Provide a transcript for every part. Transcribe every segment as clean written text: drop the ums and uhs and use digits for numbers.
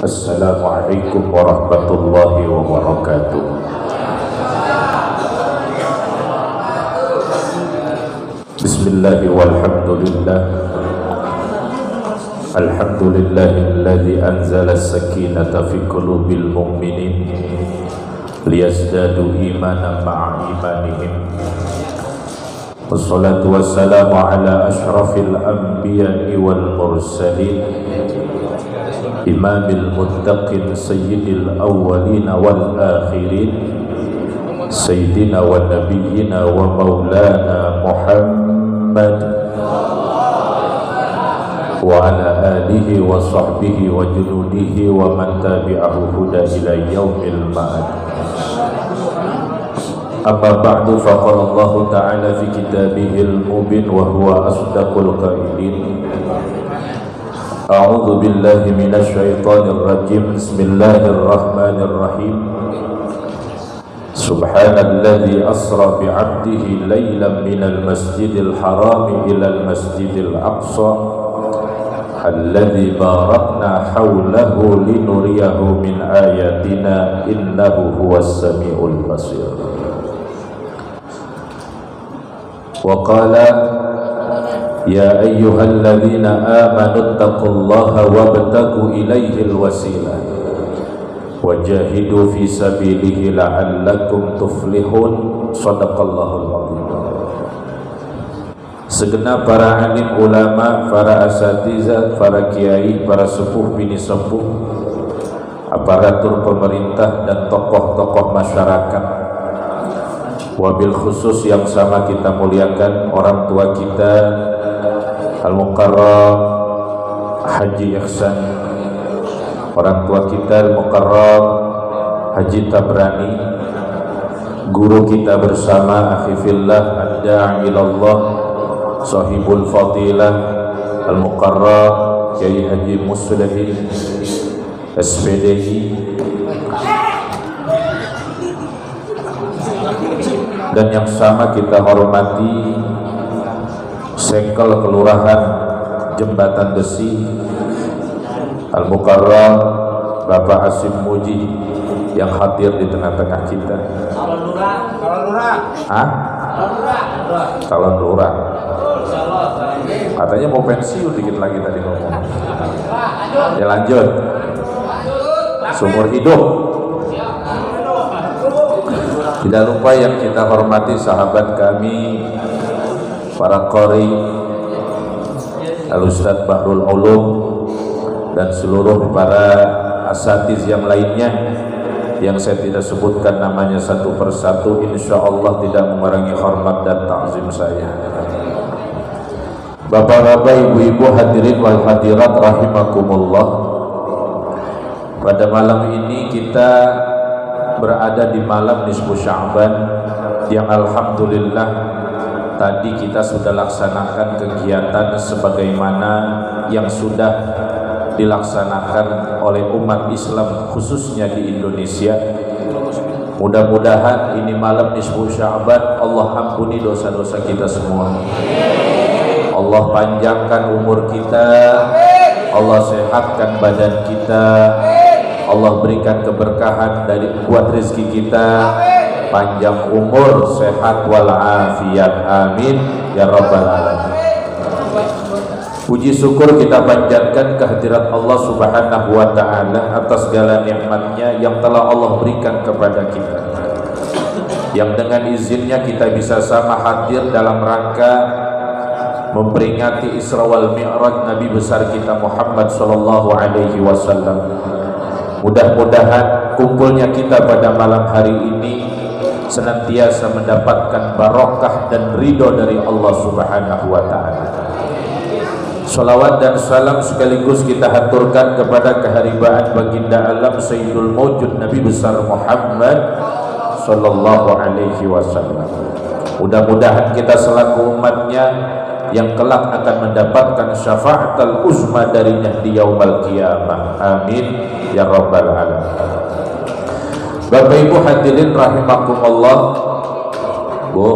Assalamualaikum warahmatullahi wabarakatuh. Bismillahi walhamdulillah. Alhamdulillahilladzi anzala as-sakinata fi qulubil mu'minin liyazdadu imanan ma'a imanihim. Wassalatu wassalamu ala ashrafil anbiya'i wal mursalin imamil muttaqin sayyidil awwalina wal akhirin sayyidina wa nabiyyina wa maulana Muhammad wa ala alihi wa sahbihi wa junudihi wa man tabi'ahu huda ila yaumil ma'ad. Amma ba'du, faqala Allah ta'ala fi kitabihil mubin wa huwa asdaqul qailin. A'udzu billahi minasy syaithanir rajim. Bismillahirrahmanirrahim. Subhanalladzi asra bi'abdihi lailan minal masjidil haram ilal masjidil aqsa alladzi barakna haulahu linuriyahu min ayatina innahu huwas samiul basir. Wa qala ya ayyuhalladzina amanu taqullaha wabtagu ilaihil wasilah wajahidu fi sabilihi la'allakum tuflihun. Shadaqallahul azim. Segenap para alim ulama, para asatizah, para kiai, para sepuh bini sepuh, aparatur pemerintah dan tokoh-tokoh masyarakat, wabil khusus yang sama kita muliakan orang tua kita Al-Mukarram Haji Ihsan, orang tua kita Al-Mukarram Haji Tabrani, guru kita bersama akhifillah ad-da'i ilallah sahibul fadilah Al-Mukarram Kiai Haji Muslihin SPDI, dan yang sama kita hormati Sekel Kelurahan Jembatan Besi Al-Mukarram Bapak Asim Muji yang hadir di tengah-tengah kita. Calon lurah. Katanya mau pensiun dikit lagi tadi ngomong. Ya lanjut. Sumur hidup. Tidak lupa yang kita hormati sahabat kami para qori Al-Ustadz Bahrul Ulum dan seluruh para asatiz yang lainnya yang saya tidak sebutkan namanya satu persatu, insya Allah tidak mengurangi hormat dan ta'zim saya. Bapak-bapak, ibu-ibu, hadirin wal hadirat rahimakumullah. Pada malam ini kita berada di malam nisfu Sya'ban yang alhamdulillah tadi kita sudah laksanakan kegiatan sebagaimana yang sudah dilaksanakan oleh umat Islam khususnya di Indonesia. Mudah-mudahan ini malam nisfu Sya'ban Allah ampuni dosa-dosa kita semua, Allah panjangkan umur kita, Allah sehatkan badan kita, Allah berikan keberkahan dari buat rezeki kita, panjang umur, sehat walafiat, amin ya rabbal alamin. Puji syukur kita panjatkan kehadirat Allah subhanahu wa ta'ala atas segala nikmatnya yang telah Allah berikan kepada kita, yang dengan izinnya kita bisa sama hadir dalam rangka memperingati Isra wal Mi'raj Nabi besar kita Muhammad sallallahu alaihi wasallam. Mudah-mudahan kumpulnya kita pada malam hari ini senantiasa mendapatkan barokah dan ridho dari Allah subhanahu wa ta'ala. Salawat dan salam sekaligus kita haturkan kepada keharibaan baginda alam Sayyidul Mawjud Nabi besar Muhammad sallallahu alaihi wasallam. Mudah-mudahan kita selaku umatnya yang kelak akan mendapatkan syafaatul uzma darinya di yaumul qiyamah, amin ya rabbal alamin. Bapak Ibu hadirin rahimakumullah. Bu,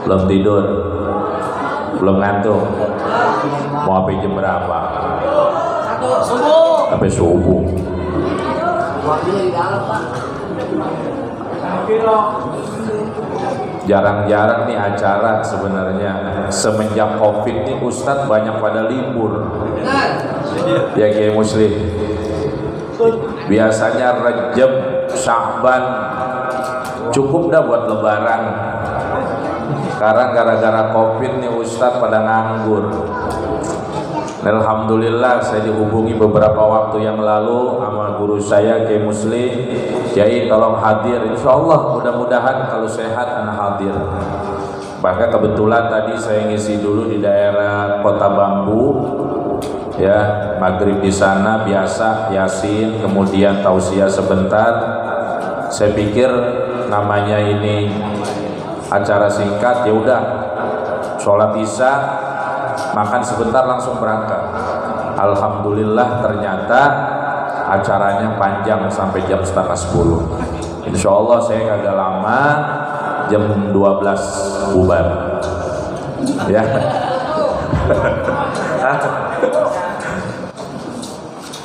belum tidur, belum ngantuk, mau apa jam berapa? sampai subuh. Jarang-jarang nih acara sebenarnya. Semenjak Covid nih Ustadz banyak pada libur. Ya Kiai Muslim. Biasanya Rajab, Sya'ban cukup dah buat lebaran. Sekarang gara-gara Covid nih Ustadz pada nganggur. Alhamdulillah saya dihubungi beberapa waktu yang lalu sama guru saya Kiai Muslim, Kiai tolong hadir, insya Allah mudah-mudahan kalau sehat anak hadir. Bahkan kebetulan tadi saya ngisi dulu di daerah Kota Bambu, ya maghrib di sana biasa Yasin, kemudian tausiah sebentar. Saya pikir namanya ini acara singkat, ya udah sholat isya makan sebentar langsung berangkat. Alhamdulillah ternyata acaranya panjang sampai jam 9:30. Insya Allah saya kagak lama, jam 12 bubar ya.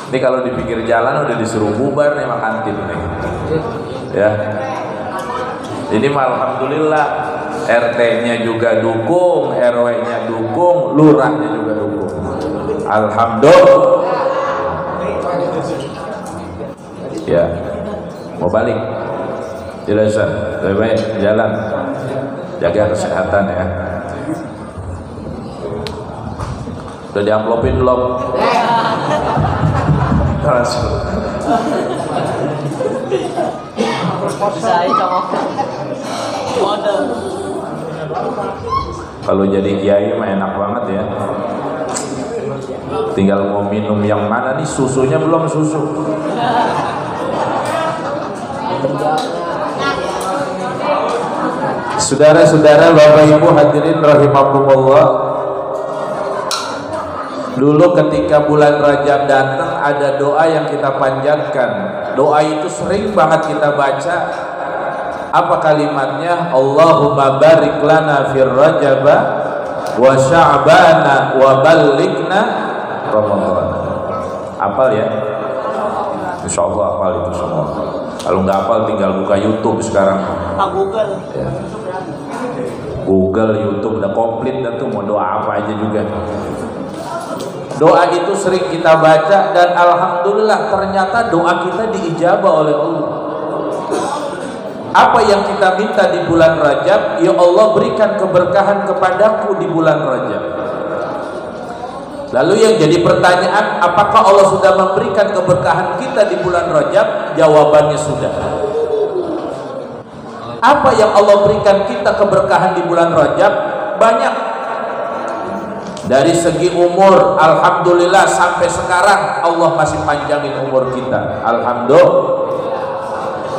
Ini kalau di pinggir jalan udah disuruh bubar nih kantin nih ya. Ini alhamdulillah RT-nya juga dukung, RW-nya dukung, lurahnya juga dukung. Alhamdulillah. Ya, mau balik. Jelasan, baik jalan. Jaga kesehatan ya. Udah diamplopin belum? Langsung. Kalau jadi kiai mah enak banget ya. Tinggal mau minum yang mana nih, susunya belum susu. Saudara-saudara, Bapak Ibu hadirin rahimakumullah. Dulu ketika bulan Rajab datang ada doa yang kita panjatkan. Doa itu sering banget kita baca. Apa kalimatnya? Allahumma barik lana fir rajaba wa sya'bana wa ballighna Ramadan. Hafal ya? Insyaallah hafal itu semua. Kalau nggak hafal tinggal buka YouTube sekarang. Google. Ya. Google, YouTube udah komplit dan tuh mau doa apa aja juga. Doa itu sering kita baca dan alhamdulillah ternyata doa kita diijabah oleh Allah. Apa yang kita minta di bulan Rajab, ya Allah berikan keberkahan kepadaku di bulan Rajab. Lalu yang jadi pertanyaan, apakah Allah sudah memberikan keberkahan kita di bulan Rajab? Jawabannya sudah. Apa yang Allah berikan kita keberkahan di bulan Rajab? Banyak. Dari segi umur, alhamdulillah sampai sekarang Allah masih panjangin umur kita. Alhamdulillah.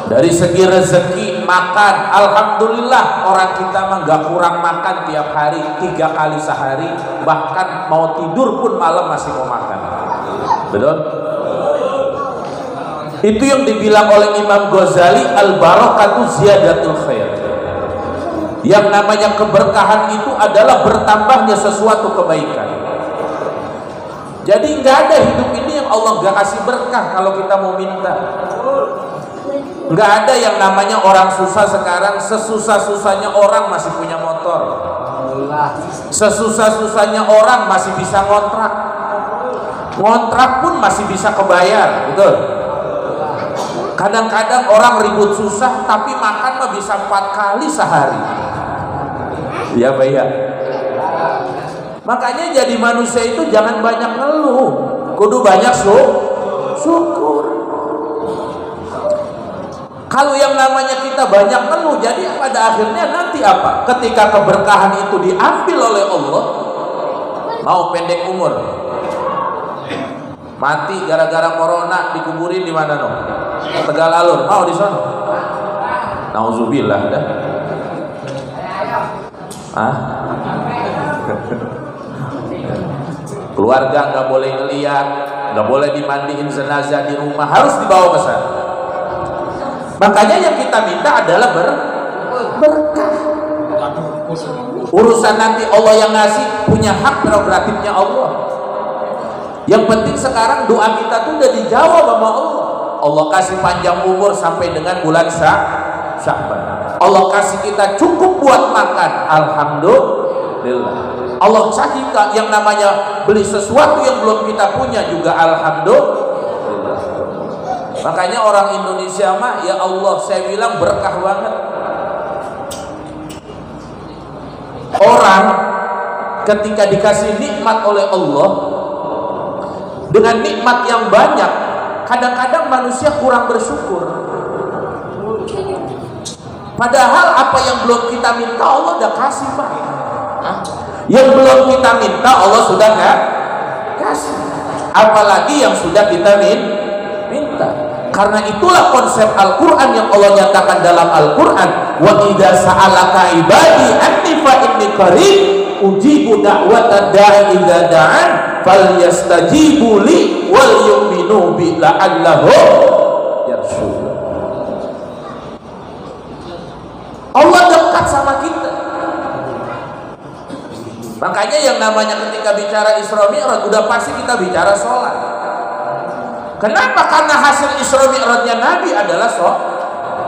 Dari segi rezeki makan, alhamdulillah orang kita mah gak kurang makan tiap hari, 3 kali sehari, bahkan mau tidur pun malam masih mau makan. Betul? Itu yang dibilang oleh Imam Ghazali, al-barakatu ziyadatul khair. Yang namanya keberkahan itu adalah bertambahnya sesuatu kebaikan. Jadi nggak ada hidup ini yang Allah nggak kasih berkah kalau kita mau minta. Nggak ada yang namanya orang susah sekarang. Sesusah-susahnya orang masih punya motor. Sesusah-susahnya orang masih bisa ngontrak. Ngontrak pun masih bisa kebayar, betul? Kadang-kadang orang ribut susah tapi makan mah bisa 4 kali sehari. Ya bayar. Makanya jadi manusia itu jangan banyak ngeluh, kudu banyak syukur. Kalau yang namanya kita banyak ngeluh, jadi pada akhirnya nanti apa? Ketika keberkahan itu diambil oleh Allah, mau pendek umur, mati gara-gara corona, dikuburin di mana dong? Tegal Alur, mau di sana? Nauzubillah dah. Keluarga nggak boleh ngeliat, nggak boleh dimandiin jenazah di rumah, harus dibawa ke sana. Makanya yang kita minta adalah berkah. Urusan nanti Allah yang ngasih, punya hak prerogatifnya Allah. Yang penting sekarang doa kita tuh udah dijawab sama Allah. Allah kasih panjang umur sampai dengan bulan Sya'ban. Allah kasih kita cukup buat makan, alhamdulillah. Allah kasih kita yang namanya beli sesuatu yang belum kita punya juga, alhamdulillah. Makanya orang Indonesia mah ya Allah, saya bilang berkah banget. Orang ketika dikasih nikmat oleh Allah dengan nikmat yang banyak, kadang-kadang manusia kurang bersyukur. Padahal apa yang belum kita minta Allah udah kasih, Pak. Yang belum kita minta Allah sudah nggak kasih, apalagi yang sudah kita minta. Karena itulah konsep Al-Quran yang Allah nyatakan dalam Al-Quran, wa idza sa'alaka ibadi anni fa inni qarib ujibu da'watad da'i idza da'an falyastajibu li wal yu'minu bi la'allahum yarshudun. Allah dekat sama kita. Makanya yang namanya ketika bicara Isra Mi'raj udah pasti kita bicara sholat. Kenapa? Karena hasil Isra Mi'rajnya Nabi adalah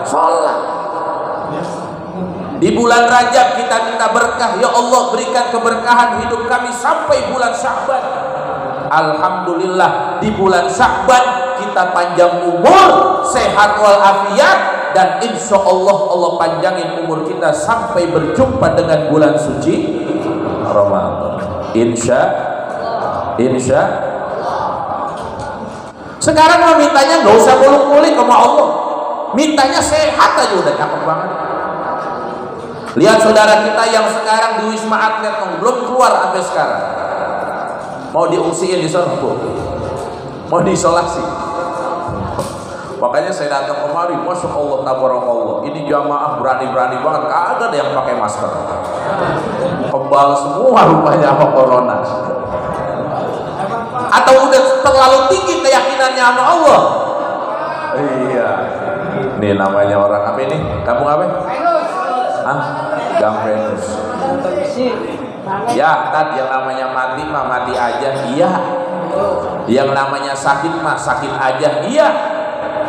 sholat. Di bulan Rajab kita minta berkah, ya Allah berikan keberkahan hidup kami sampai bulan Sya'ban. Alhamdulillah di bulan Sya'ban kita panjang umur, sehat walafiat, dan insya Allah Allah panjangin umur kita sampai berjumpa dengan bulan suci Ramadan. Insya. Sekarang mau mintanya nggak usah muluk-mulik sama Allah, mintanya sehat aja udah cakep banget. Lihat saudara kita yang sekarang di Wisma Atlet belum keluar sampai sekarang, mau diungsiin di sana, mau diisolasi. Makanya saya datang kemari, masya Allah, tabarakallah, ini jamaah berani-berani banget, kagak ada yang pakai masker, kebal semua rupanya sama corona. Atau udah terlalu tinggi keyakinannya sama Allah. Iya, ini namanya orang apa ini? Kampung apa? Gang Venus. Ya, Tad, yang namanya mati mah mati aja, iya. Yang namanya sakit mah sakit aja, iya.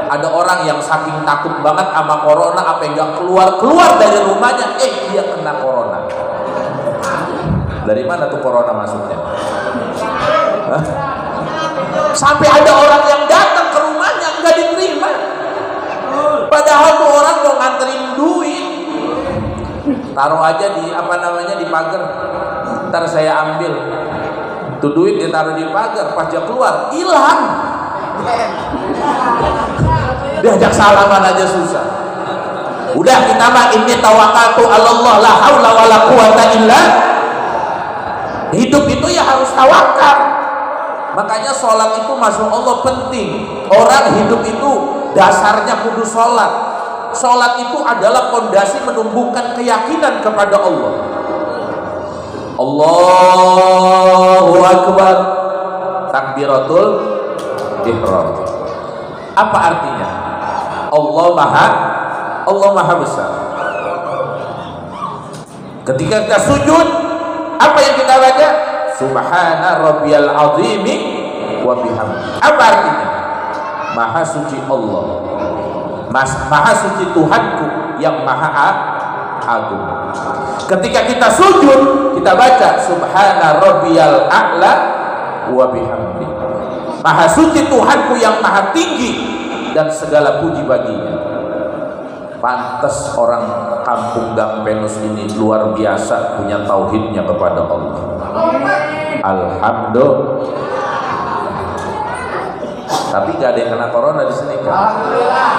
Ada orang yang saking takut banget sama corona, apa enggak keluar dari rumahnya, dia kena corona. Dari mana tuh corona masuknya? Hah? Sampai ada orang yang datang ke rumahnya nggak diterima, padahal tuh orang mau nganterin duit, taruh aja di di pagar, ntar saya ambil tuh duit, ditaruh di pagar, pas dia keluar hilang, diajak salaman aja susah. Udah kita mah ini tawakkaltu 'alallah la haula wala quwata illa. Hidup itu ya harus tawakal. Makanya sholat itu masya Allah penting. Orang hidup itu dasarnya kudu sholat. Sholat itu adalah fondasi menumbuhkan keyakinan kepada Allah. Allahu Akbar, takbiratul ihram. Apa artinya? Allah maha besar. Ketika kita sujud, apa yang kita baca? Subhana rabbiyal azimi wa bihamdi. Apa artinya? Maha suci Allah, maha suci Tuhanku yang maha agung. Ketika kita sujud, kita baca Subhana rabbiyal a'la wa bihamdi. Maha suci Tuhanku yang maha tinggi dan segala puji baginya. Pantas orang kampung Gang Venus ini luar biasa punya tauhidnya kepada Allah. Alhamdulillah. Tapi gak ada yang kena corona di sini kan? Alhamdulillah.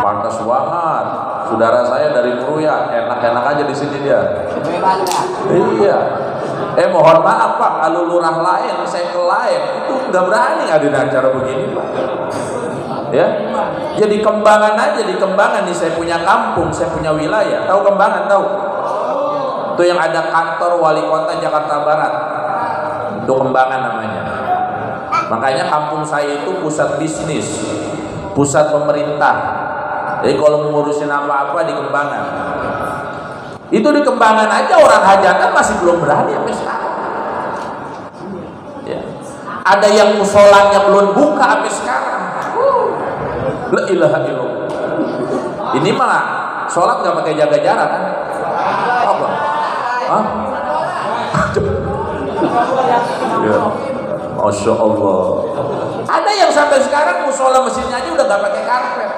Pantas banget. Saudara saya dari Meruya, enak-enak aja di sini dia. Iya. Mohon maaf Pak, kalau lurah lain, saya ke lain, itu nggak berani ngadain acara begini Pak. Ya, jadi Kembangan aja, di Kembangan nih saya punya kampung, saya punya wilayah. Tahu Kembangan, tahu? Itu yang ada kantor wali kota Jakarta Barat. Itu Kembangan namanya. Makanya kampung saya itu pusat bisnis, pusat pemerintah. Jadi kalau mengurusin apa-apa di Kembangan. Itu di Kembangan aja orang hajatan masih belum berani sampai sekarang. Ya. Ada yang musolanya belum buka sampai sekarang. La ilaha illallah. Ini malah sholat nggak pakai jaga jarak kan? Apa? Hah? Ya. Masya Allah. Ada yang sampai sekarang musola mesinnya aja udah nggak pakai karpet.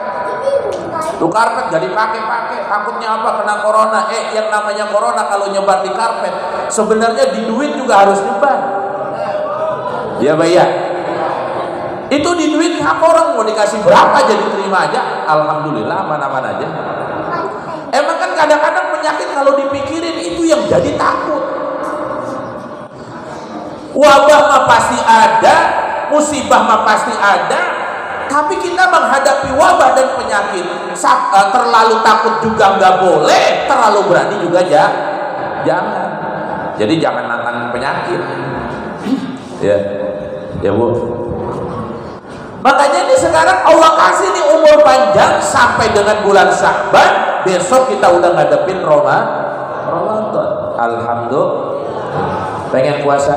Tuh karpet gak dipakai-pakai, takutnya apa? Kena corona. Yang namanya corona kalau nyebar di karpet, sebenarnya di duit juga harus nyebar. Ya Pak ya. Itu di duit hak orang, mau dikasih berapa jadi terima aja. Alhamdulillah aman-aman aja. Emang kan kadang-kadang penyakit kalau dipikirin itu yang jadi takut. Wabah mah pasti ada, musibah mah pasti ada, tapi kita menghadapi wabah dan penyakit terlalu takut juga nggak boleh, terlalu berani juga jangan. Jadi jangan nantang penyakit. Ya Bu. Makanya ini sekarang Allah kasih nih umur panjang sampai dengan bulan Sya'ban. Besok kita udah ngadepin Ramadan. Alhamdulillah. Pengen puasa?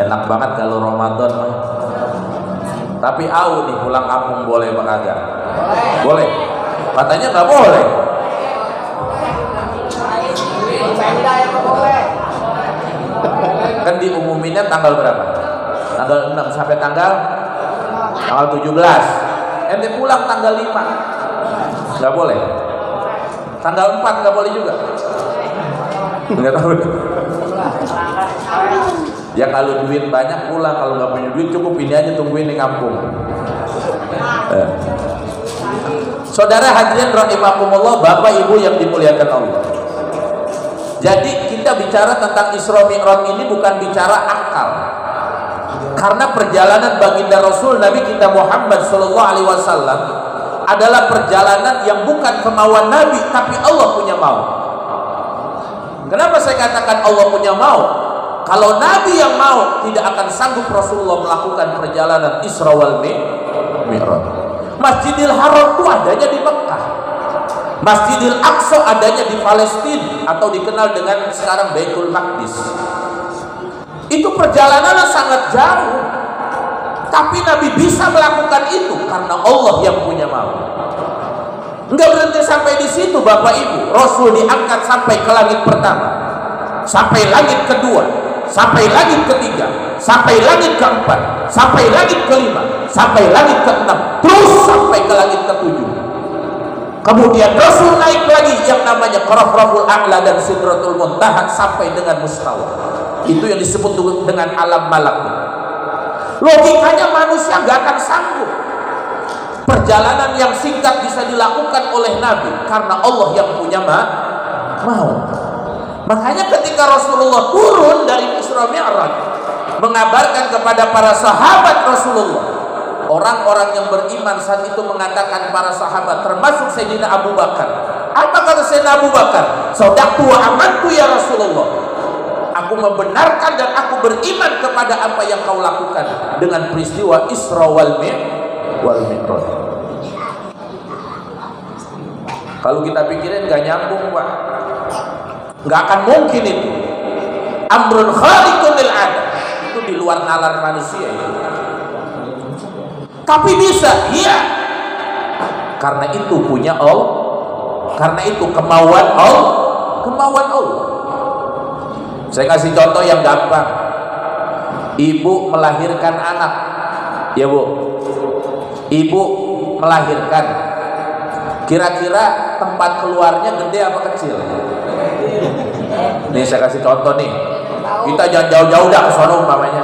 Enak banget kalau Ramadan mah. Tapi nih pulang kampung boleh apa kagak? Boleh. Katanya nggak boleh. Kan diumuminnya tanggal berapa? Tanggal 6 sampai tanggal 17. Ente pulang tanggal 5. Nggak boleh. Tanggal 4 nggak boleh juga. Nggak tahu. Ya kalau duit banyak pulang, kalau nggak punya duit cukup ini aja, tungguin di kampung. Saudara hadirin rahimakumullah, Bapak Ibu yang dimuliakan Allah. Jadi kita bicara tentang Isra Mi'raj ini bukan bicara akal. Karena perjalanan baginda Rasul Nabi kita Muhammad sallallahu alaihi wasallam adalah perjalanan yang bukan kemauan Nabi, tapi Allah punya mau. Kenapa saya katakan Allah punya mau? Kalau Nabi yang mau, tidak akan sanggup Rasulullah melakukan perjalanan Isra wal Mi'raj. Masjidil Haram itu adanya di Mekah. Masjidil Aqsa adanya di Palestina atau dikenal dengan sekarang Baitul Maqdis. Itu perjalanannya sangat jauh, tapi Nabi bisa melakukan itu karena Allah yang punya mau. Enggak berhenti sampai di situ Bapak Ibu. Rasul diangkat sampai ke langit pertama, sampai langit kedua, sampai langit ketiga, sampai langit keempat, sampai langit kelima, sampai langit keenam, terus sampai ke langit ketujuh. Kemudian Rasul naik lagi yang namanya Qaraful A'la dan Sidratul Muntaha sampai dengan Mustawa. Itu yang disebut dengan alam malakut. Logikanya manusia gak akan sanggup. Perjalanan yang singkat bisa dilakukan oleh Nabi karena Allah yang punya mau. Makanya ketika Rasulullah turun dari Isra Mi'raj mengabarkan kepada para sahabat Rasulullah, orang-orang yang beriman saat itu mengatakan, para sahabat termasuk Sayyidina Abu Bakar. Apa kata Sayyidina Abu Bakar? Sadaqtu wa amantu ya Rasulullah. Aku membenarkan dan aku beriman kepada apa yang kau lakukan dengan peristiwa Isra wal Mi'raj. Kalau kita pikirin gak nyambung Pak, gak akan mungkin itu. Amrun khaliqun lil ada, itu di luar nalar manusia itu. Tapi bisa, iya. Karena itu punya Allah, karena itu kemauan Allah. Saya kasih contoh yang gampang. Ibu melahirkan anak, ya Bu. Ibu melahirkan, kira-kira tempat keluarnya gede apa kecil? Nih saya kasih contoh nih. Kita jangan jauh-jauh dah ke sono umpamanya.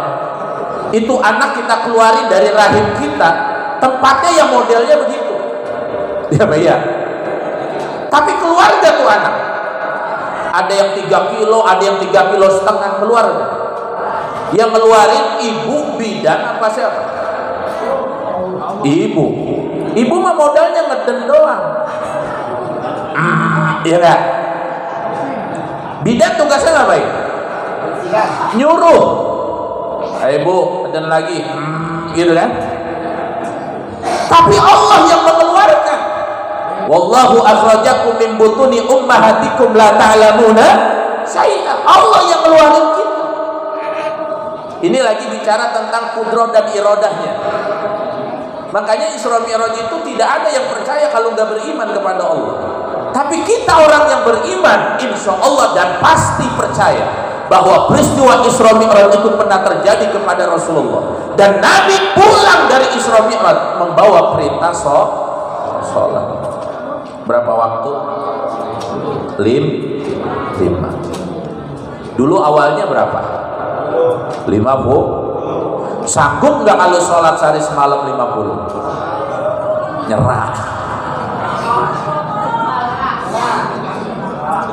Itu anak kita keluarin dari rahim kita, tempatnya yang modelnya begitu. Ya Pak ya. Tapi keluarga tuh anak. Ada yang 3 kilo, ada yang 3,5 kilo keluarga. Yang ngeluarin ibu, bidan apa siapa? Ibu. Ibu mah modalnya ngeden doang. Iya enggak? Bidan tugasnya ngapain? Nyuruh. Ayo Bu, ngeden lagi. Gitu kan? Tapi Allah yang mengeluarkan. Wallahu akhrajakum min butuni ummahatikum la ta'lamuna syai'a. Allah yang ngeluarin kita. Ini lagi bicara tentang kudrah dan iradahnya. Makanya Isra Mi'raj itu tidak ada yang percaya kalau nggak beriman kepada Allah. Tapi kita orang yang beriman, insya Allah dan pasti percaya bahwa peristiwa Isra Mi'raj itu pernah terjadi kepada Rasulullah. Dan Nabi pulang dari Isra Mi'raj membawa perintah sholat. Berapa waktu? 5. Dulu awalnya berapa? 50. Sanggup nggak kalau sholat sehari semalam 50? Nyerah.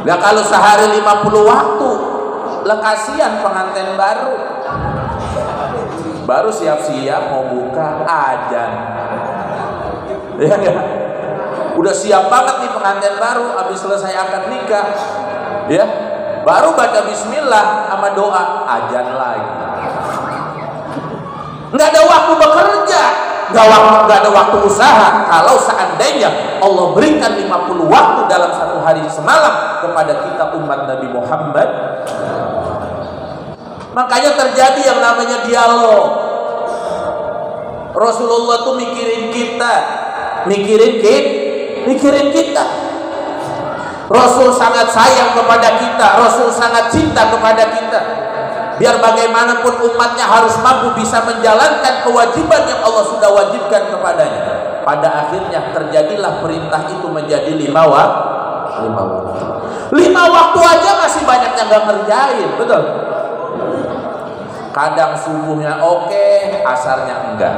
Nggak kalau sehari 50 waktu. Lah kasihan pengantin baru siap-siap mau buka azan. Ya enggak? Udah siap banget nih pengantin baru, habis selesai akad nikah, ya, baru baca bismillah sama doa, azan lagi. Nggak ada waktu bekerja, nggak ada waktu usaha. Kalau seandainya Allah berikan 50 waktu dalam satu hari semalam kepada kita umat Nabi Muhammad, makanya terjadi yang namanya dialog. Rasulullah tuh mikirin kita. Rasul sangat sayang kepada kita, Rasul sangat cinta kepada kita. Biar bagaimanapun umatnya harus mampu bisa menjalankan kewajiban yang Allah sudah wajibkan kepadanya. Pada akhirnya terjadilah perintah itu menjadi 5 waktu. 5 waktu aja masih banyak yang gak ngerjain, betul? Kadang subuhnya oke, asarnya enggak.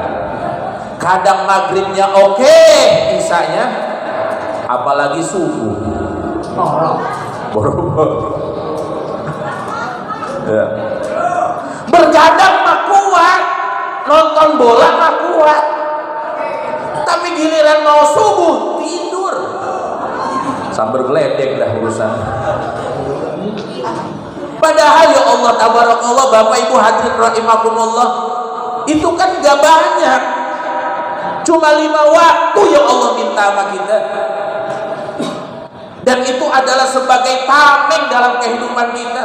Kadang maghribnya oke, isanya, apalagi subuh boro-boro. Ya. Bergadang mah kuat, nonton bola mah kuat, tapi giliran mau subuh tidur sambil geledek dah urusan. Padahal ya Allah tabarakallah, Bapak Ibu hadirin rahimakumullah, itu kan gak banyak, cuma 5 waktu yang Allah minta sama kita. Dan itu adalah sebagai tameng dalam kehidupan kita.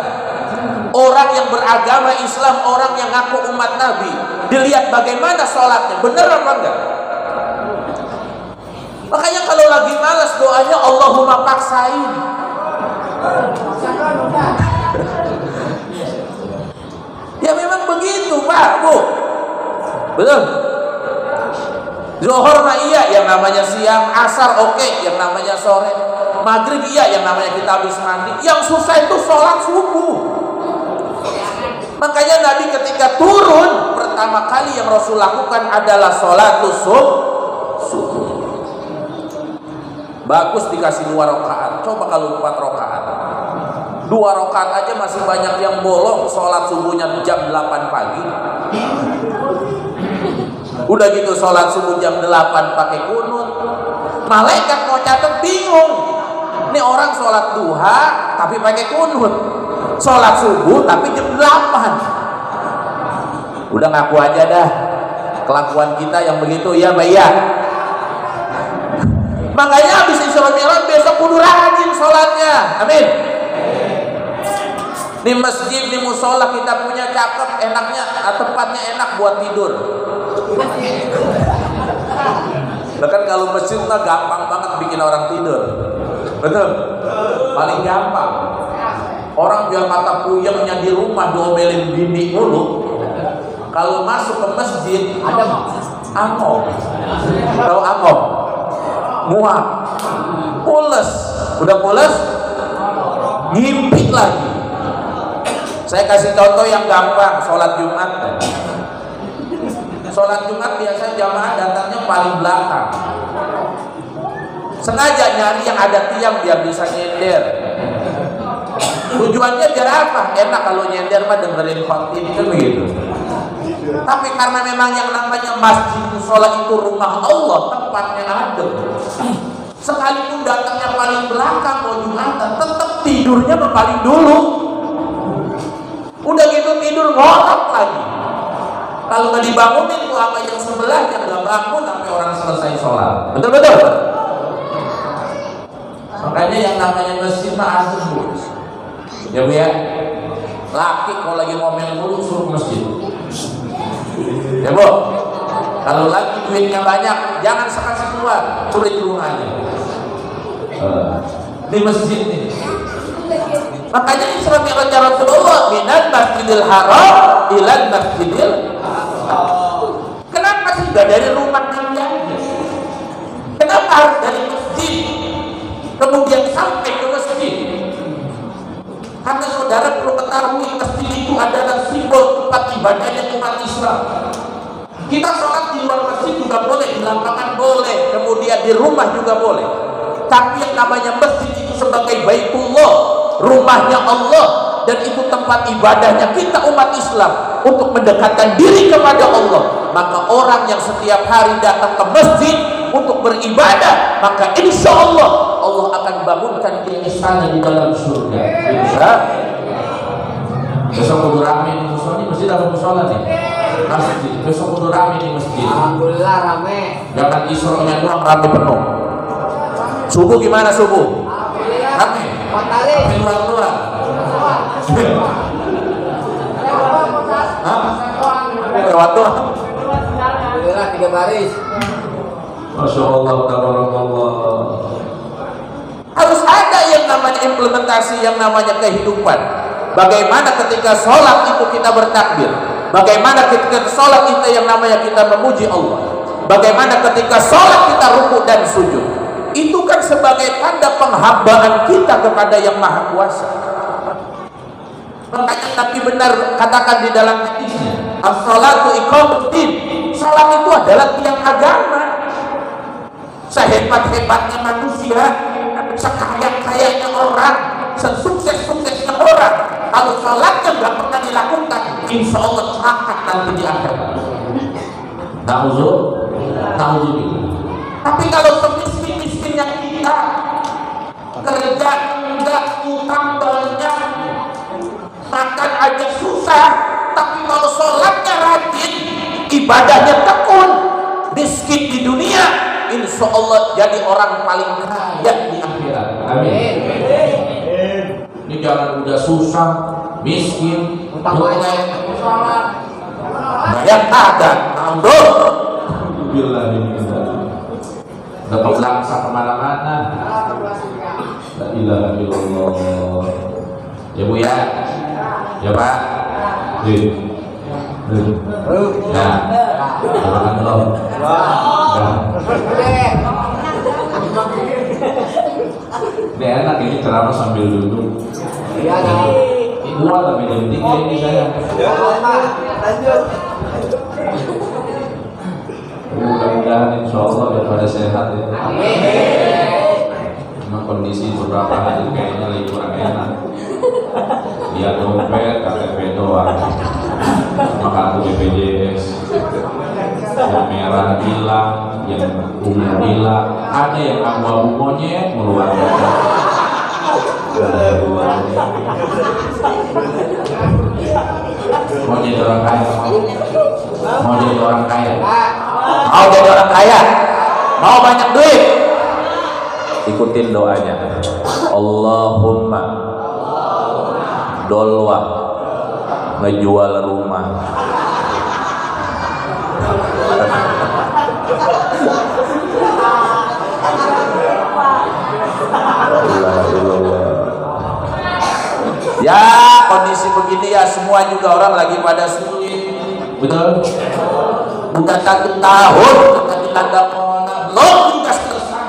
Orang yang beragama Islam, orang yang ngaku umat Nabi, dilihat bagaimana sholatnya, bener apa enggak? Makanya kalau lagi malas doanya Allahumma paksain. Ya memang begitu Pak, Bu. Betul. Zuhur mah iya, yang namanya siang. Asar oke, yang namanya sore. Maghrib iya, yang namanya kita habis mandi. Yang susah itu sholat subuh. Makanya Nabi ketika turun, pertama kali yang Rasul lakukan adalah sholat subuh. Bagus dikasih 2 rakaat. Coba kalau 4 rakaat. 2 rakaat aja masih banyak yang bolong. Sholat subuhnya jam 8 pagi. Udah gitu sholat subuh jam 8 pakai kunut. Malaikat mau catat bingung. Ini orang sholat duha tapi pakai kunut, sholat subuh tapi jam 8. Udah ngaku aja dah kelakuan kita yang begitu, ya Mbak ya. Makanya habis Isra Mi'raj besok kudu rajin sholatnya. Amin. Di masjid, di musola kita punya cakep, enaknya, tempatnya enak buat tidur. Bahkan kalau masjid mah gampang banget bikin orang tidur. Betul? Paling gampang. Orang biar mata puyengnya di rumah diomelin bini mulu. Kalau masuk ke masjid ada angop. Tahu angop? Muak. Pules. Udah pules? Ngimpi lagi. Saya kasih contoh yang gampang, sholat Jumat. Sholat Jumat biasanya jamaah datangnya paling belakang. Sengaja nyari yang ada tiang biar bisa nyender. Tujuannya biar apa? Enak kalau nyender mah dengerin khotib kan begitu. Tapi karena memang yang namanya masjid musola itu rumah Allah, tempatnya adem. Sekalipun datangnya paling belakang mau Jumatan, tetap tidurnya paling dulu. Udah gitu tidur ngorok lagi. Kalau nggak dibangunin tuh apa yang sebelahnya nggak bangun sampai orang selesai sholat. Betul-betul. Makanya yang namanya masjid mah antum ya Bu ya. Laki kalau lagi ngomel mulu suruh masjid. Ya Bu. Kalau lagi duitnya banyak, jangan sekali keluar, suruh di rumahnya. Di masjid nih. Makanya Isra Mi'raj Rasulullah minal masjidil haram ilal masjidil haram. Kenapa sih gak dari rumah kalian? Kenapa harus dari masjid kemudian sampai ke masjid? Karena saudara perlu ketahui masjid itu adalah simbol tempat ibadahnya umat Islam. Kita sholat di luar masjid juga boleh, di lapangan boleh, kemudian di rumah juga boleh. Tapi yang namanya masjid itu sebagai Baitullah, rumahnya Allah, dan itu tempat ibadahnya kita umat Islam untuk mendekatkan diri kepada Allah. Maka orang yang setiap hari datang ke masjid untuk beribadah, maka insya Allah Allah akan bangunkan dia istana di dalam surga. Insya besok kudu rame di musola, ini masjid apa musola nih? Masjid. Besok kudu rame di masjid. Alhamdulillah rame. Jangan Isra-nya doang rame penuh. Subuh gimana subuh? Rame. Rame luar-luar. Lewat doang. Alhamdulillah 3 baris. Masya Allah, tabarakallah. Harus ada yang namanya implementasi, yang namanya kehidupan. Bagaimana ketika sholat itu kita bertakbir? Bagaimana ketika sholat kita yang namanya kita memuji Allah? Bagaimana ketika sholat kita rukuk dan sujud? Itu kan sebagai tanda penghambaan kita kepada yang Maha Kuasa. Makanya Nabi benar katakan di dalam hadisnya, as-sholatu iqamuddin. Sholat itu adalah tiang agama. Sehebat-hebatnya manusia, sekaya-kayanya orang, sesukses-suksesnya orang, kalau sholatnya nggak pernah dilakukan, insya Allah celaka nanti di akhirat. Nauzubillah. Tapi kalau semiskin-miskinnya kita, kerja enggak, utang banyak, makan aja susah, tapi kalau sholatnya rajin, ibadahnya tekun, miskin di dunia, insya Allah jadi orang paling kaya di akhirat. Amin. Ini jangan udah susah, miskin, bayar tadan, nambah. Alhamdulillah ini dapat langsa kemana-mana. La ilaha illallah. Ya Bu ya, ya Pak. Nah, jangan belum. Ini enak ini ceramah sambil duduk. Itu tapi jam 3 ini saya. Lanjut. Mudah-mudahan insya Allah daripada sehat ya. Cuma kondisi beberapa hari kayaknya lagi kurang enak. Dia dompet, KTP doang. Sama kartu BPJS. Yang merah hilang, yang ungu hilang, ada yang abu-abu monyet mengeluarkan. Mau jadi orang kaya? Mau jadi orang kaya? Mau jadi orang kaya? Mau banyak duit? Ikutin doanya. Allahumma dolwa ngejual rumah. Ya kondisi begini ya semua juga orang lagi pada sulit, betul? Bukan 1 tahun kita tanda belum juga selesai.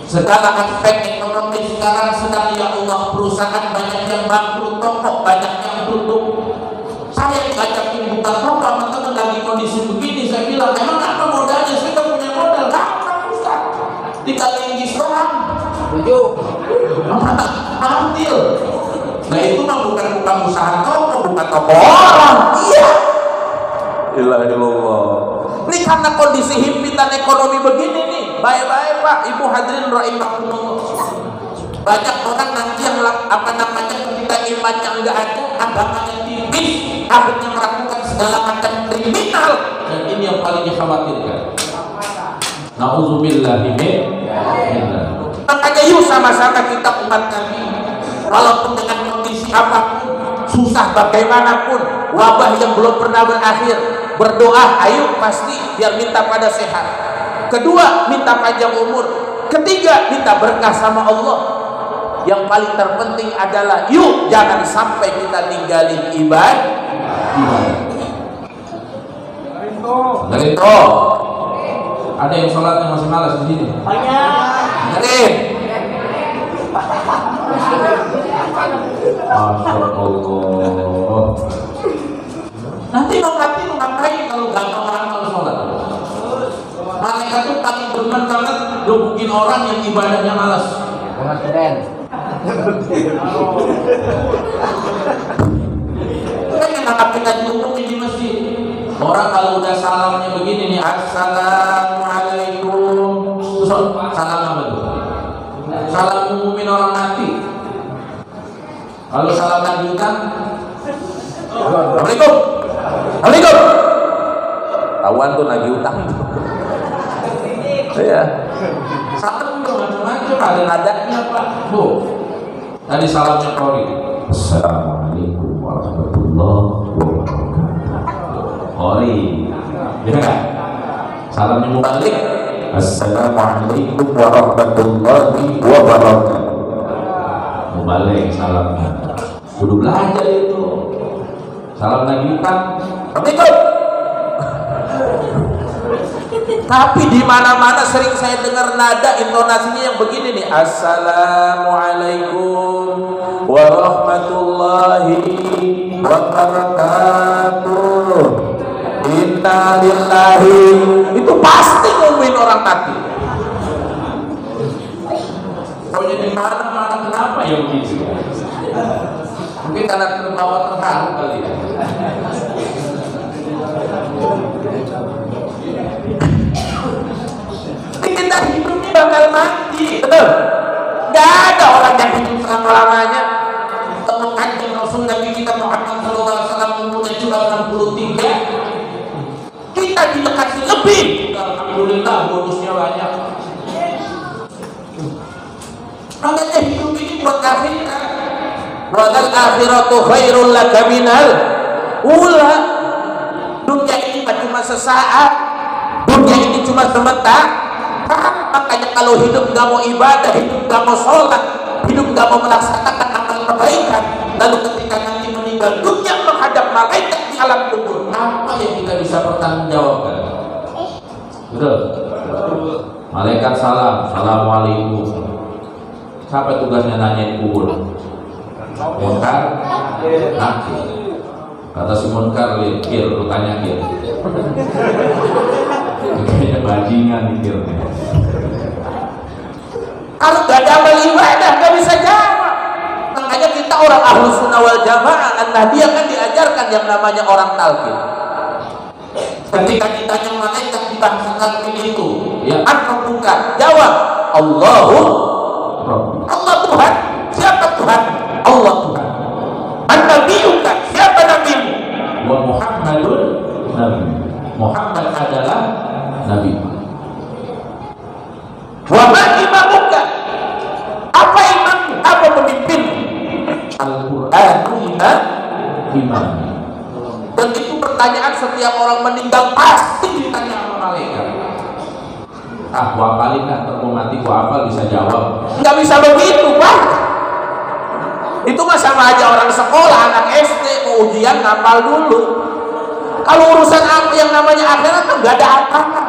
Segala aspek ekonomi sekarang sedang ya Allah, perusahaan banyak yang bangkrut, toko banyak yang tutup. Saya ngajakin buka toko, teman-teman lagi kondisi begini, saya bilang emang apa modalnya? Saya tak punya modal, apa Ustaz? Tinggal linggis doang. Ambil. Nah itu mah bukan usaha toko, bukan toko orang. Iya. Ilaha illallah. Ini karena kondisi himpitan ekonomi begini nih. Baik-baik Pak, Ibu hadirin rahimahumullah. Banyak orang nanti yang ketika imannya enggak ada, agamanya tipis, akhirnya melakukan segala macam kriminal. Dan ini yang paling dikhawatirkan. Nauzubillahi min. Makanya yuk sama-sama kita umat Nabi, walaupun dengan kondisi apapun, susah bagaimanapun, wabah yang belum pernah berakhir, berdoa ayo pasti biar minta pada sehat. Kedua, minta panjang umur. Ketiga, minta berkah sama Allah. Yang paling terpenting adalah yuk jangan sampai kita ninggalin ibadah. Rinto. Ada yang sholatnya masih malas di sini? Banyak. Masya Allah. Nanti ngapain kalau gak mau orang kalau sholat? Malaikat itu paling berman banget gebukin orang yang ibadahnya malas. Bukan keren. Kan yang ngapain ngaji umum di masjid? Orang kalau udah salamnya begini nih, assalamualaikum. Salam apa tuh? Salam umumin orang mati. Kalau salam lanjutan, assalamualaikum. Assalamualaikum. Tawan tuh lagi utang. Iya. Salam tuh macam-macam, ada nadanya Pak. Tuh. Tadi salamnya Kori. Assalamualaikum warahmatullahi wabarakatuh. Kori. Ya kan? Salamnya mubalik. Assalamualaikum warahmatullahi wabarakatuh. Mubalik salamnya. Kudu belajar itu. Salam lagi kan. Assalamualaikum. Tapi di mana-mana sering saya dengar nada intonasinya yang begini nih. Assalamualaikum warahmatullahi wabarakatuh. Inna lillahi. Itu pasti ngumumin orang mati. Pokoknya di mana-mana kenapa ya begitu? Mungkin karena terbawa terharu kali ya. Kita hidup ini bakal mati, betul? Gak ada orang yang hidup selama-lamanya. Temukan di Rasul Nabi kita Muhammad SAW umurnya cuma 63. Kita dikasih lebih. Alhamdulillah bonusnya banyak. Makanya hidup ini buat akhirat. Wal akhiratu khairul laka minal ula. Dunia ini cuma sesaat. Dunia ini cuma sebentar. Makanya kalau hidup gak mau ibadah, hidup gak mau sholat, hidup gak mau melaksanakan amal kebaikan, lalu ketika nanti meninggal dunia menghadap malaikat di alam kubur, apa yang kita bisa pertanggungjawabkan? Betul? Malaikat salam, assalamualaikum. Siapa tugasnya nanya di kubur? Munkar, nakir. Kata si Munkar, kir, lu tanya kir. Kayaknya bajingan mikirnya. Kalau gak ada amal ibadah gak bisa jawab. Makanya kita orang Ahlus Sunnah wal Jamaah, An-Nahdiyah kan diajarkan yang namanya orang talqin. Ketika ditanya malaikat di bangsa talqin itu, ya bukan, jawab Allahu Rabbi. Allah Tuhan. Siapa Tuhan? Allah Tuhan. An-Nabiyuka, siapa nabimu? Wa Muhammadun Nabi. Muhammad adalah Nabi. Wa ma imamuka? Apa imammu? Apa pemimpinmu? Al-Qur'anu imam. Dan itu pertanyaan setiap orang meninggal pasti ditanya sama malaikat. Ah, gua hafalin dah, terus mati gua hafal bisa jawab. Enggak bisa begitu, Pak. Itu mah sama aja orang sekolah, anak SD mau ujian ngapal dulu. Kalau urusan apa yang namanya akhirat kan nggak ada apa-apa.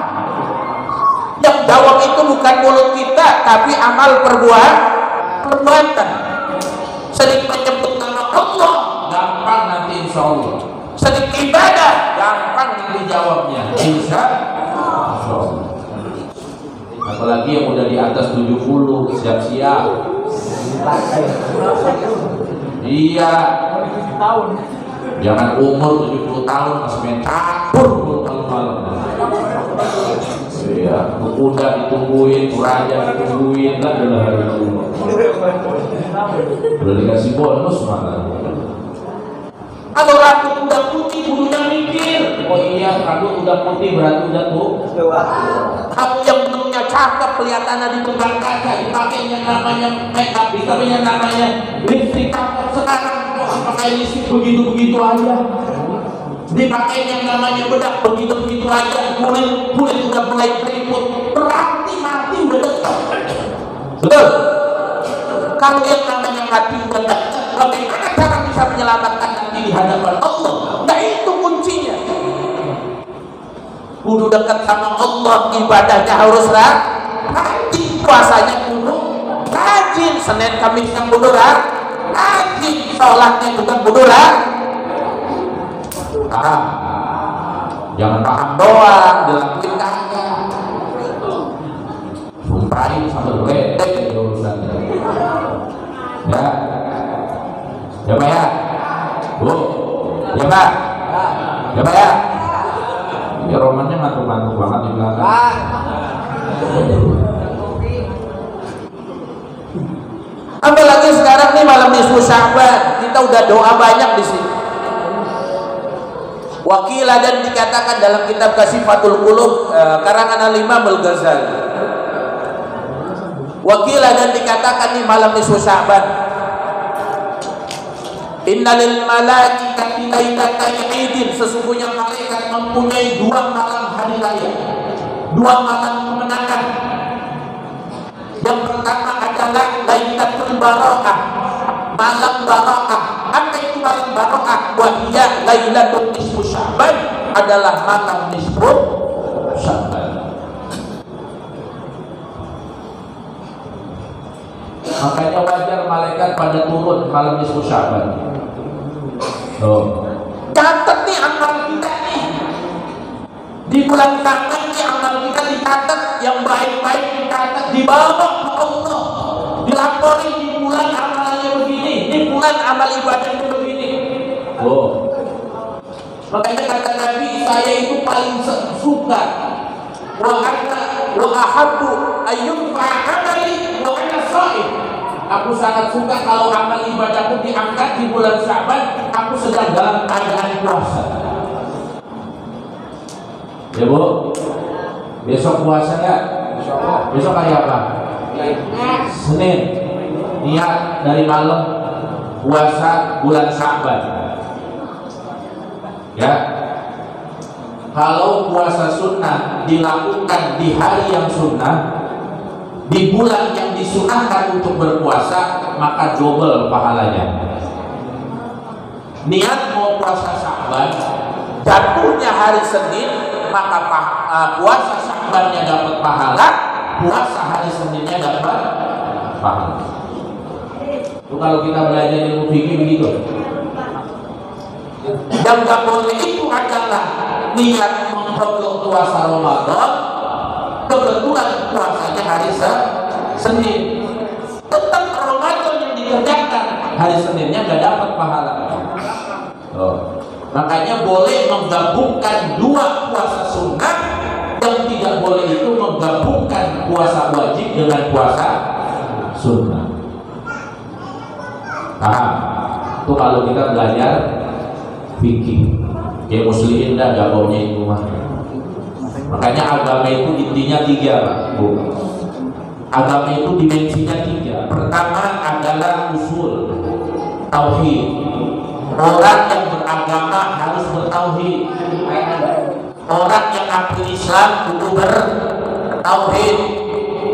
Yang jawab itu bukan mulut kita, tapi amal perbuatan. Sedikit menyebut nama Allah, gampang nanti insya Allah. Sedikit ibadah, gampang nanti jawabnya. Insya Allah. Apalagi yang udah di atas 70, siap-siap. Iya. Jangan umur 70 tahun masih main campur malam-malam. Iya, kuda ditungguin, raja ditungguin, kan udah hari ini. Udah dikasih bonus malah. Kalau ratu kuda putih, bulunya mikir. Oh iya, rambut udah putih berarti udah tuh. Kamu yang bentuknya cakep kelihatannya di tukang kaca, dipakainya namanya make up, dipakainya namanya lipstick cakep. Sekarang pakai lipstick begitu-begitu aja. Dipakai yang namanya bedak begitu-begitu aja, kulit udah mulai keriput, berarti mati udah dekat. Betul? Kalau yang namanya mati udah dekat, bagaimana cara bisa menyelamatkan nanti di hadapan Allah? Nah itu kuncinya. Kudu dekat sama Allah, ibadahnya harus rajin, puasanya kudu rajin, Senin Kamis yang kudu rajin, sholatnya juga kudu rajin. Paham? Jangan paham doang, dilakuin kagak. Sumpahin sambil ledek urusannya. Ya, ya Pak ya, Bu, ya Pak, ya Pak ya. Ya romannya ngantuk-ngantuk banget di belakang. Apalagi sekarang nih malam nisfu Sya'ban, kita udah doa banyak di sini. Wakilah dan dikatakan dalam kitab Kasifatul Qulub karangan Al-Imam Al-Ghazali. Wakilah dan dikatakan di malam nisfu Sya'ban. Innalil malaikati lailatan idin, sesungguhnya malaikat mempunyai 2 malam hari raya, 2 malam kemenangan. Yang pertama adalah Lailatul Barakah, malam barakah. Apa itu malam barakah? Wahiyya Lailatul Nisfu Sya'ban, adalah malam nisfu Sya'ban. Makanya wajar malaikat pada turun malam nisfu Sya'ban. Catat nih amal kita nih. Di bulan Sya'ban nih amal kita dicatat, yang baik-baik dicatat, dibawa ke Allah. Dilaporin di bulan amalannya begini, di bulan amal ibadahnya begini. Makanya kata Nabi, saya itu paling suka wa ahabbu ayyufa amali wa ana sha'im. Aku sangat suka kalau amal ibadahku diangkat di bulan Sya'ban, aku sedang dalam keadaan puasa. Ya Bu, besok puasa ya? Besok kayak apa? Senin, niat dari malam puasa bulan Sya'ban. Ya, kalau puasa sunnah dilakukan di hari yang sunnah, di bulan yang disunahkan untuk berpuasa, maka double pahalanya. Niat mau puasa Sya'ban, jatuhnya hari Senin, maka puasa Sya'bannya dapat pahala, puasa hari Seninnya dapat pahala. Itu kalau kita belajar ilmu fikih begitu. Yang gak boleh itu adalah niat memperoleh puasa Ramadan, kebetulan puasanya hari Senin, tetap Ramadan yang dikerjakan, hari Seninnya gak dapat pahala. Makanya boleh menggabungkan 2 puasa sunnah, yang tidak boleh itu menggabungkan puasa wajib dengan puasa sunnah. Paham? Itu kalau kita belajar fikih. Ya muslimin dah gabungnya itu mah. Makanya agama itu intinya 3 Pak, Bu. Agama itu dimensinya 3. Pertama adalah usul tauhid. Orang yang beragama harus bertauhid. Orang yang akil Islam kudu bertauhid.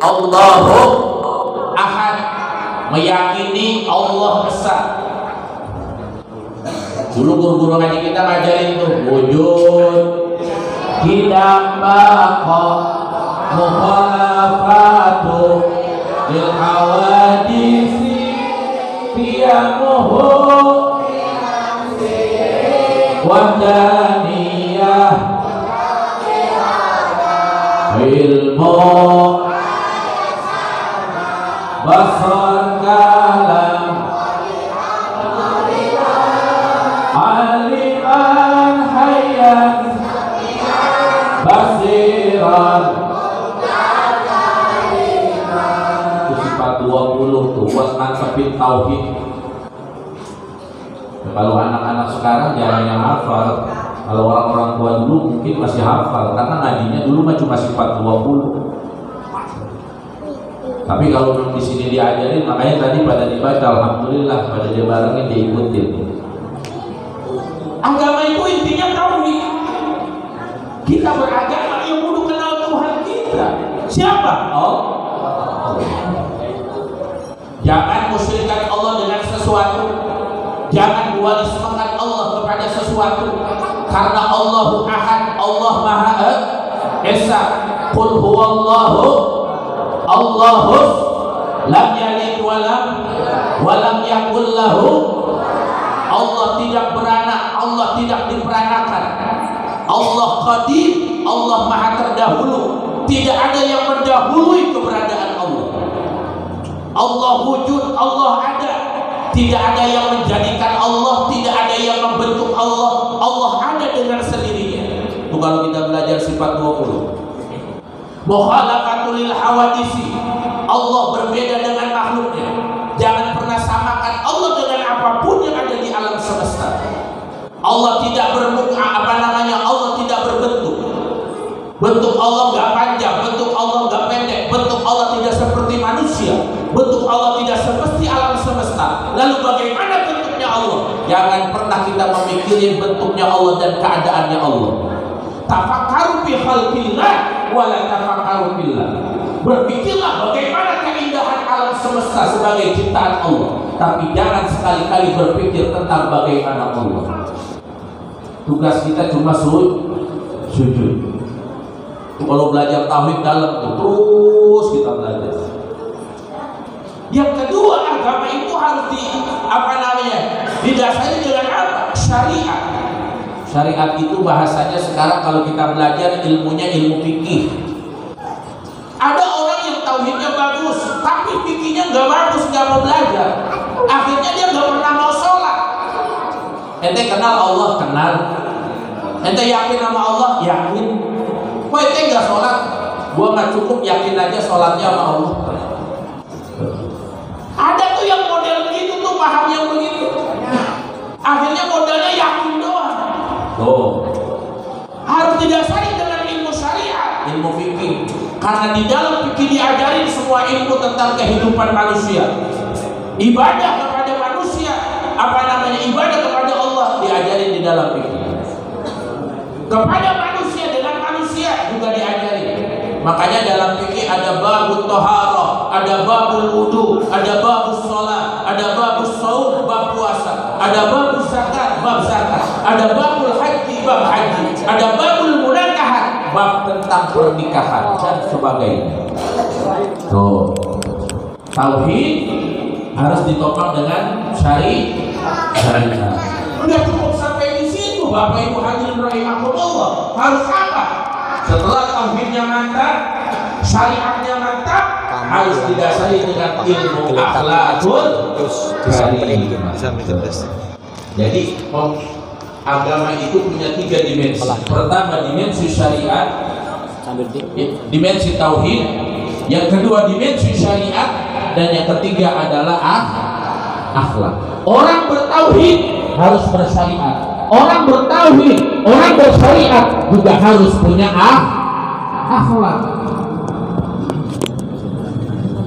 Allahu Ahad, meyakini Allah Esa. Dulu guru-guru ngaji kita ngajarin tuh wujud, tidak baqa, mukhalafatu lil hawadisi, qiyamuhu wahdaniyah, ilmu basar kalam, aliman hayyan basiran. Itu sifat 20 tuh buat mantepin tauhid. Ya, kalau anak-anak sekarang jarang yang hafal, Kalau orang-orang tua dulu mungkin masih hafal karena ngajinya dulu mah cuma sifat 20. Tapi kalau belum di sini diajarin, makanya tadi pada dibaca alhamdulillah, pada dia barengin diikutin. Agama itu intinya tauhid. Kita beragama yang kudu kenal Tuhan kita. Siapa? Allah. Jangan musyrikkan Allah dengan sesuatu. Jangan dualismekan Allah kepada sesuatu. Karena Allahu Ahad, Allah Maha Esa. Qul huwallahu Allahus lam yalid wa lam yakul lahu. Allah tidak beranak, Allah tidak diperanakan. Allah qadim, Allah Maha terdahulu. Tidak ada yang mendahului keberadaan Allah. Allah wujud, Allah ada. Tidak ada yang menjadikan Allah, tidak ada yang membentuk Allah. Allah ada dengan sendirinya. Itu kalau kita belajar sifat 20. Mukhalaqatul lil hawadisi. Allah berbeda dengan makhluknya. Jangan pernah samakan Allah dengan apapun yang ada di alam semesta. Allah tidak bermuka, Allah tidak berbentuk. Bentuk Allah enggak panjang, bentuk Allah enggak pendek, bentuk Allah tidak seperti manusia, bentuk Allah tidak seperti alam semesta. Lalu bagaimana bentuknya Allah? Jangan pernah kita memikirkan bentuknya Allah dan keadaannya Allah. Tafakkaru fi khalqillah wa la tafakkaru fillah. Berpikirlah bagaimana keindahan alam semesta sebagai ciptaan Allah, tapi jangan sekali-kali berpikir tentang bagaimana Allah. Tugas kita cuma sujud. Kalau belajar tauhid dalam terus kita belajar. Yang kedua, agama itu harus didasari dengan apa? Syariat. Syariat itu bahasanya sekarang kalau kita belajar ilmunya ilmu fikih. Ada orang yang tauhidnya bagus, tapi fikihnya nggak bagus, nggak mau belajar. Akhirnya dia nggak pernah mau sholat. Ente kenal Allah, kenal. Ente yakin sama Allah, yakin. Kok ente nggak sholat? Gua nggak cukup yakin aja sholatnya sama Allah. Ada tuh yang model begitu tuh, paham yang begitu. Akhirnya modalnya yakin doang. Harus didasari dengan ilmu syariat, ilmu fikih. Karena di dalam fikih diajarin semua ilmu tentang kehidupan manusia. Ibadah kepada manusia, ibadah kepada Allah diajarin di dalam fikih. Kepada manusia dengan manusia juga diajarin. Makanya dalam fikih ada babut toharoh, ada babul wudu, ada babus sholat, ada babus saum, bab puasa, ada babus zakat, bab zakat, ada babul haji, bab haji, ada babul munakahat, bab tentang pernikahan dan sebagainya. Tuh, tauhid harus ditopang dengan syariat. Udah cukup sampai di situ, Bapak Ibu hadirin rahimakumullah. Harus apa? Setelah tauhidnya mantap, syariatnya mantap, harus didasari dengan ilmu akhlakul karimah. Jadi agama itu punya 3 dimensi. Pertama dimensi syariat, dimensi tauhid. Yang kedua dimensi syariat, dan yang ketiga adalah akhlak. Orang bertauhid harus bersyariat. Orang bertauhid, orang bersyariat juga harus punya akhlak.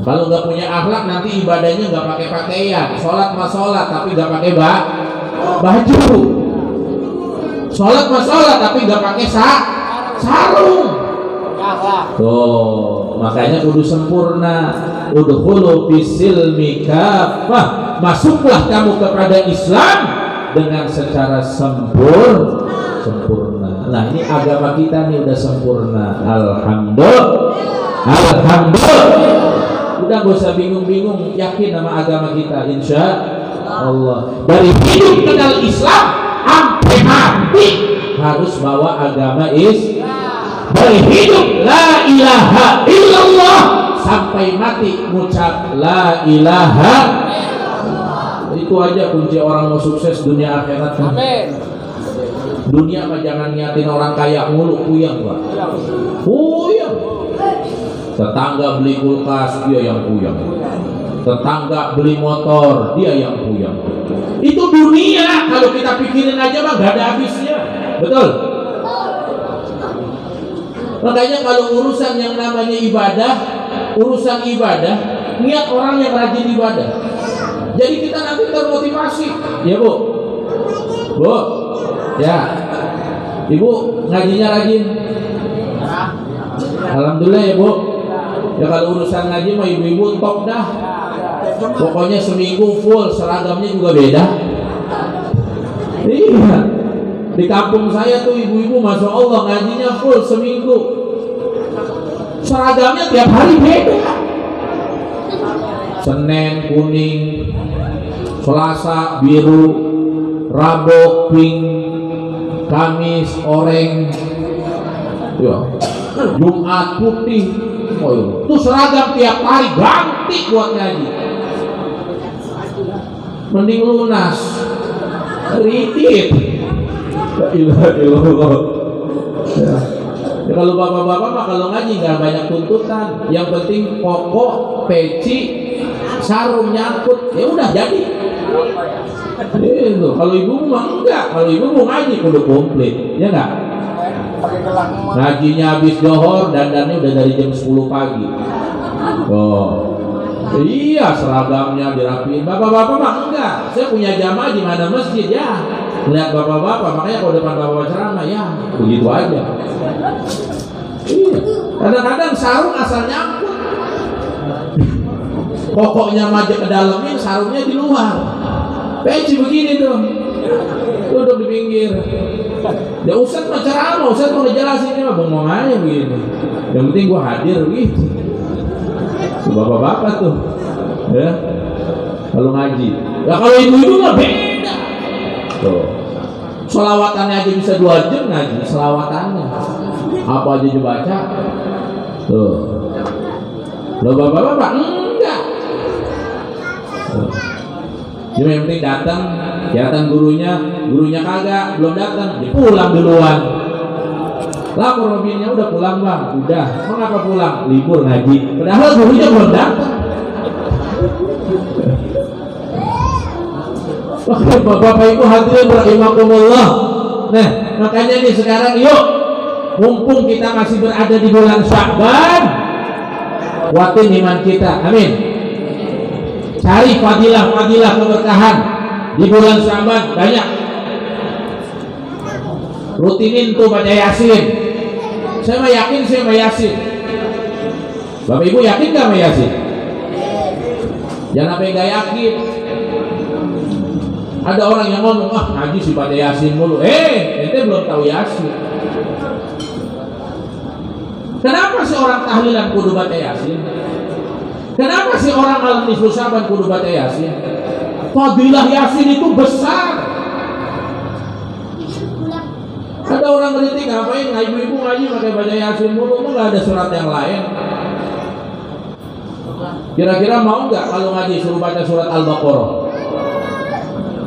Kalau nggak punya akhlak nanti ibadahnya nggak pakai pakaian, sholat mah sholat tapi nggak pakai baju, sholat mah sholat tapi nggak pakai sarung. Tuh, makanya kudu sempurna. Udkhulu fisilmi kafah, masuklah kamu kepada Islam dengan secara sempurna. Nah, ini agama kita nih udah sempurna. Alhamdulillah. Udah gak usah bingung-bingung, yakin sama agama kita, insya Allah. Dari hidup kenal Islam sampai mati harus bawa agama dari hidup la ilaha illallah sampai mati ngucap la ilaha. Itu aja kunci orang mau sukses dunia akhirat. Amin. Dunia mah jangan niatin orang kaya mulu, puyeng Pak. Puyeng. Tetangga beli kulkas, dia yang puyeng. Tetangga beli motor, dia yang puyeng. Itu dunia, kalau kita pikirin aja mah gak ada habisnya. Betul? Makanya kalau urusan yang namanya ibadah, urusan ibadah, niat orang yang rajin ibadah. Jadi kita nanti termotivasi. Ya Bu? Bu? Ya. Ibu ngajinya rajin? Alhamdulillah ya Bu. Ya kalau urusan ngaji mah ibu-ibu top dah. Pokoknya seminggu full, seragamnya juga beda. Iya. Di kampung saya tuh ibu-ibu Masya Allah ngajinya full seminggu. Seragamnya tiap hari beda. Senin kuning, Selasa biru, Rabu pink, Kamis oranye, ya, Jumat putih. Oh iya. Tuh seragam tiap hari ganti buat ngaji. Mending lunas, ridit. La ilaha illallah. Ya. Ya, kalau bapak-bapak mah kalau ngaji nggak banyak tuntutan. Yang penting pokok, peci, sarung nyangkut, ya udah jadi. Itu. Kalau ibu mah enggak. Kalau ibu mau ngaji kudu komplit, ya enggak? Ngajinya habis johor, dandannya udah dari jam 10 pagi. Oh, iya seragamnya dirapiin. Bapak-bapak mah enggak. Saya punya jamaah di mana masjid ya. Lihat bapak-bapak, makanya kalau depan bapak ceramah ya begitu aja. Iya. Kadang-kadang sarung asal nyangkut. Pokoknya maju ke dalamin, sarungnya di luar. Peci begini tuh, duduk di pinggir. Ya Ustadz mah ceramah, Ustadz mau ngejelasin mah bengong aja begini. Yang penting gua hadir gitu. Bapak-bapak tuh, ya. Kalau ngaji, ya kalau ibu-ibu mah beda. Tuh, selawatannya aja bisa 2 jam ngaji, selawatannya. Apa aja dibaca. Tuh, lo bapak-bapak enggak. Tuh. Jadi yang penting datang, kelihatan gurunya kagak, belum datang, dia pulang duluan. Lapor mobilnya udah pulang bang, udah. Mengapa pulang? Libur ngaji. Padahal gurunya belum datang. Oke, bapak ibu hadirin rahimakumullah. Nah, makanya nih sekarang yuk, mumpung kita masih berada di bulan Sya'ban, kuatin iman kita, amin. Cari fadilah-fadilah keberkahan di bulan Sya'ban banyak. Rutinin tuh baca Yasin. Saya mah yakin saya mah Yasin. Bapak Ibu yakin gak sama Yasin? Jangan sampai gak yakin. Ada orang yang ngomong, ah ngaji sih baca Yasin mulu. Ente belum tahu Yasin. Kenapa sih orang tahlilan kudu baca Yasin? Kenapa sih orang malam nisfu Sya'ban kudu baca Yasin? Fadilah Yasin itu besar. Ada orang kritik, ngapain ibu-ibu ngaji pakai baca Yasin mulu, nggak ada surat yang lain. Kira-kira mau nggak kalau ngaji suruh baca surat Al-Baqarah?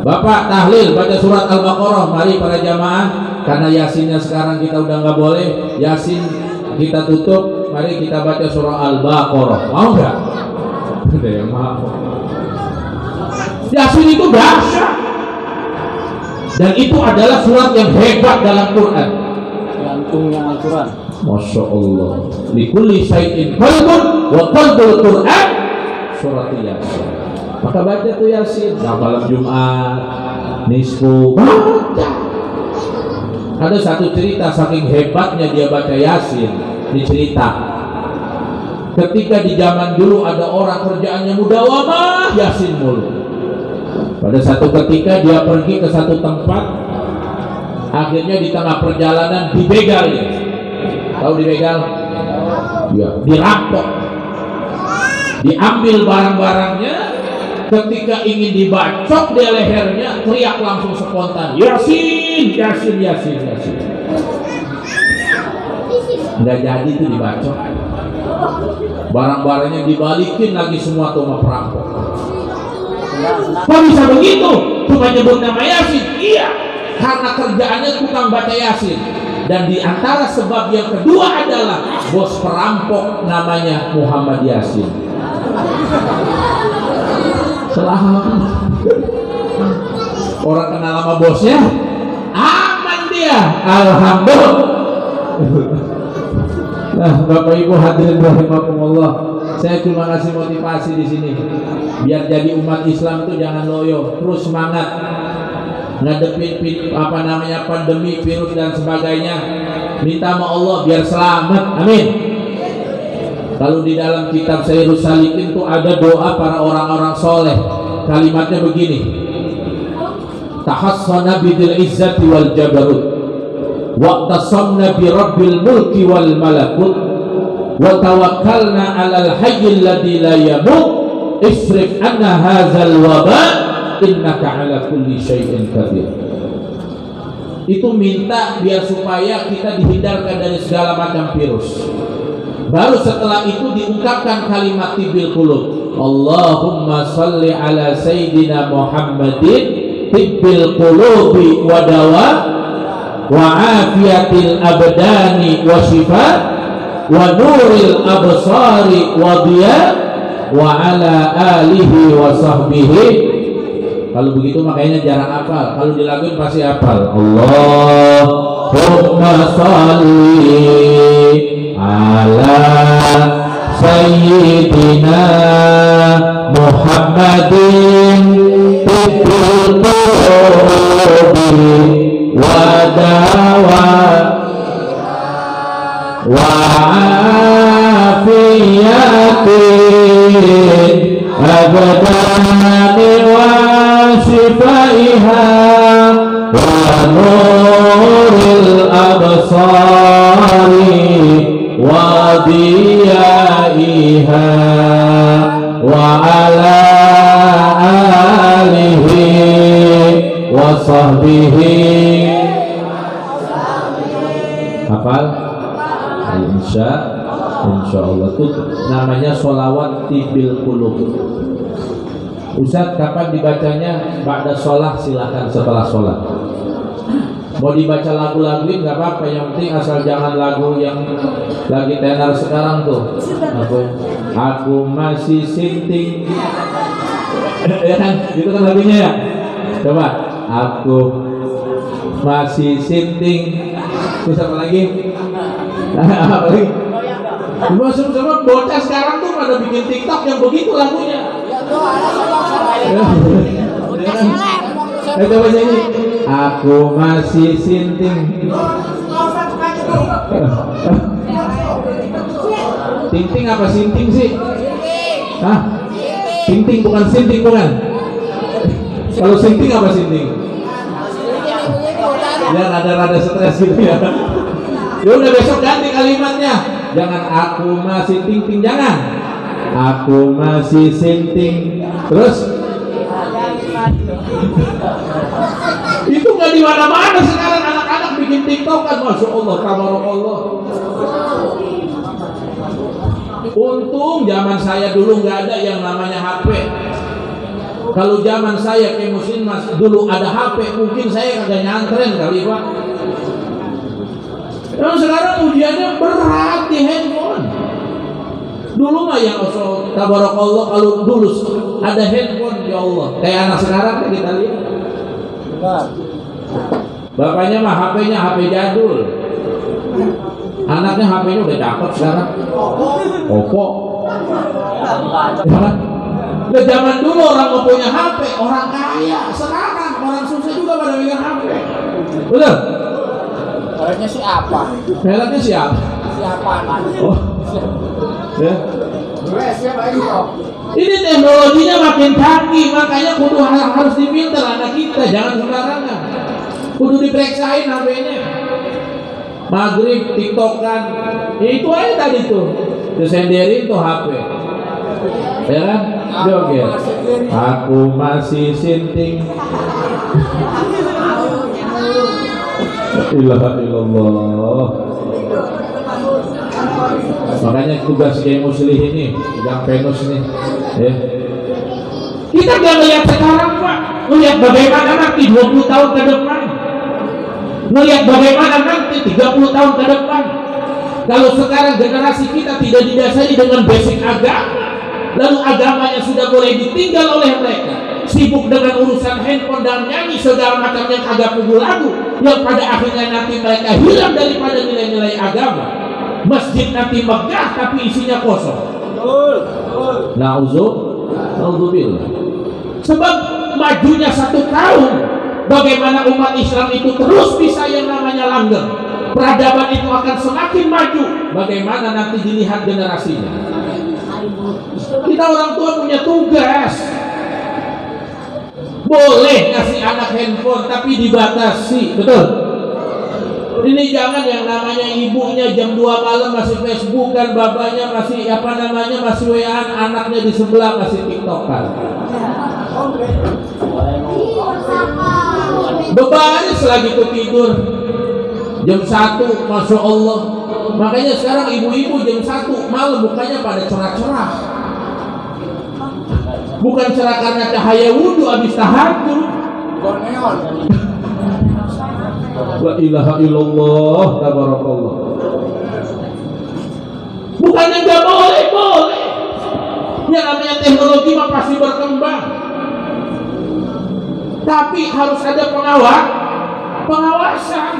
Bapak tahlil baca surat Al-Baqarah, mari para jamaah. Karena Yasinnya sekarang kita udah nggak boleh, Yasin kita tutup, mari kita baca surah Al-Baqarah. Mau nggak? Ada yang mau. Yasin itu dahsyat. Dan itu adalah surat yang hebat dalam Quran. Jantungnya Al-Quran. Masya Allah. Likulli syai'in qalbun wa qalbul Quran surat Yasin. Maka baca tuh Yasin. Nah, malam Jumat, nisfu baca. Ada satu cerita saking hebatnya dia baca Yasin. Dicerita. Ketika di zaman dulu ada orang kerjaannya mudawamah Yasin mulu. Pada satu ketika dia pergi ke satu tempat, akhirnya di tengah perjalanan dibegal ya. Tahu dibegal? Ya, dirampok. Diambil barang-barangnya, ketika ingin dibacok di lehernya, teriak langsung spontan, Yasin, Yasin, Yasin, Yasin. Nggak jadi itu dibacok. Barang-barangnya dibalikin lagi semua tuh sama perampok. Kok bisa begitu? Cuma nyebut nama Yasin? Iya, karena kerjaannya tukang baca Yasin. Dan di antara sebab yang kedua adalah bos perampok namanya Muhammad Yasin. Selamat. Orang kenal sama bosnya, aman dia. Alhamdulillah. Nah, Bapak Ibu hadirin rahimakumullah, saya cuma kasih motivasi di sini. Biar jadi umat Islam tuh jangan loyo, terus semangat ngadepin pandemi, virus dan sebagainya. Minta sama Allah biar selamat. Amin. Kalau di dalam kitab Sayyidus Salikin tuh ada doa para orang-orang soleh. Kalimatnya begini: tahassana bidil izzati wal jabarut, wa tasamna bi rabbil mulki wal malakut, wa tawakkalna alal hayyil ladzi la yamut, isrif anna hadzal waba innaka ala kulli syai'in qadir. Itu minta biar supaya kita dihindarkan dari segala macam virus. Baru setelah itu diungkapkan kalimat tibil qulub, Allahumma salli ala sayyidina Muhammadin tibbil qulubi wa dawa wa afiyatil abdani wa shifa wa nuril absari wa diya wa ala alihi wa sahbihi. Kalau begitu makanya jarang hafal, kalau dilakuin pasti hafal. Allahumma salli ala sayyidina Muhammadin tibbil qulubi wa dawa wa afiyatin abdani wa shifaiha wa nuril absari wa diyaiha wa ala alihi wa sahbihi. Hafal? Insya Allah itu namanya sholawat tibil qulub. Ustaz, kapan dibacanya? Ba'da sholat, silakan setelah sholat. Mau dibaca lagu-laguin nggak apa-apa, yang penting asal jangan lagu yang lagi tenar sekarang tuh. Aku masih sinting, ya kan? Itu kan lagunya ya. Coba, aku masih sinting. Terus apa lagi? Apa lagi? Semua bocah sekarang tuh pada bikin TikTok yang begitu lagunya. Coba nyanyi. Aku masih sinting. Ting-ting apa sinting sih? Hah? Ting-ting bukan sinting, bukan? Kalau sinting apa sinting? Ya rada-rada stres gitu ya. Ya udah besok ganti kalimatnya. Jangan aku masih ting-ting, jangan. Aku masih sinting. Terus itu nggak di mana-mana sekarang anak-anak bikin TikTok kan, masya Allah, tabarakallah. Untung zaman saya dulu nggak ada yang namanya HP. Kalau zaman saya kayak muslim mas dulu ada HP, mungkin saya kagak nyantren kali Pak. Yang sekarang ujiannya berat di handphone. Dulu mah yang tabarakallah, kalau dulu ada handphone ya Allah. Kayak anak sekarang kita lihat. Bapaknya mah HP-nya HP jadul. Anaknya HP-nya udah cakep sekarang. Oppo. Ya kan? Nah, zaman dulu orang nggak punya HP, orang kaya. Sekarang orang susah juga pada pegang HP. Betul? Mereknya si apa? Mereknya siapa? Siapa? Oh. Ya. Ini teknologinya makin canggih, makanya kudu harus dipinter anak kita, jangan sembarangan. Kudu diperiksain HP-nya. Maghrib, TikTokan, itu aja tadi tuh. Disenderin tuh HP. Ya kan? Joget. Aku masih sinting. Ilaha illallah. Makanya tugas kayak muslih ini, yang penus nih, ya. Kita gak melihat sekarang Pak, melihat bagaimana nanti 20 tahun ke depan, melihat bagaimana nanti 30 tahun ke depan. Kalau sekarang generasi kita tidak didasari dengan basic agama, lalu agamanya sudah boleh ditinggal oleh mereka, sibuk dengan urusan handphone dan nyanyi segala macam yang agak pugu lagu, yang pada akhirnya nanti mereka hilang daripada nilai-nilai agama. Masjid nanti megah tapi isinya kosong. Na'udzubillah. Sebab majunya satu tahun, bagaimana umat Islam itu terus bisa yang namanya langgeng, peradaban itu akan semakin maju. Bagaimana nanti dilihat generasinya. Kita orang tua punya tugas. Boleh ngasih anak handphone tapi dibatasi, betul? Ini jangan yang namanya ibunya jam 2 malam masih Facebookan, babanya masih masih WA-an, anaknya di sebelah masih TikTokan. Bebaris lagi tuh tidur jam 1, Masya Allah. Makanya sekarang ibu-ibu jam 1 malam mukanya pada cerah-cerah. Bukan cerah karena cahaya wudhu habis tahajud. La ilaha illallah, tabarakallah. Bukannya nggak boleh, boleh. Yang namanya teknologi mah pasti berkembang. Tapi harus ada pengawasan.